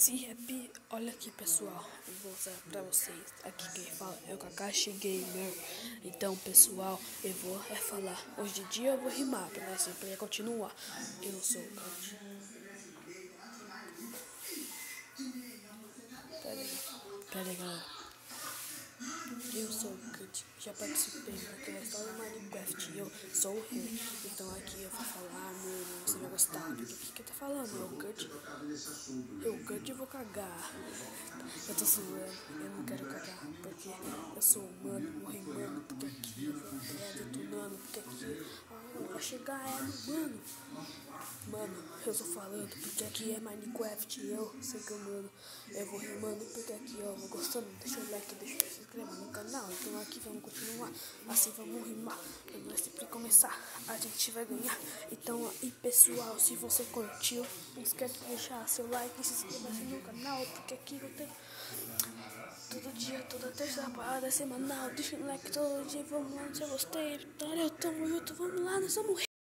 Esse rap, olha aqui pessoal, eu vou mostrar pra vocês. Aqui quem fala é o Kakashi Gamer. Então pessoal, eu vou falar. Hoje de dia eu vou rimar pra sempre continuar. Eu sou o Kakashi. Pera aí galera. Eu sou o Kurt, já participei daquela história do Minecraft, eu sou o rei. Então aqui eu vou falar, mano, você vai gostar do que eu tô falando, eu o Kurt eu vou cagar. Eu tô zoando, eu não quero cagar, porque eu sou humano, vou rimando, porque aqui eu vou detonando, porque aqui vai chegar mano, eu tô falando, porque aqui é Minecraft, eu sei que eu vou rimando, porque aqui eu vou gostando, deixa o like, deixa o se inscrever no canal, então aqui vamos continuar, assim vamos rimar, pra nós sempre começar, a gente vai ganhar. Então aí pessoal, se você curtiu, não esquece de deixar seu like e se inscrever no canal, porque aqui eu tenho todo dia, toda terça, parada semanal, deixa o like todo dia, vamos lá, se eu gostei, vitória, tamo junto, vamos lá, nós vamos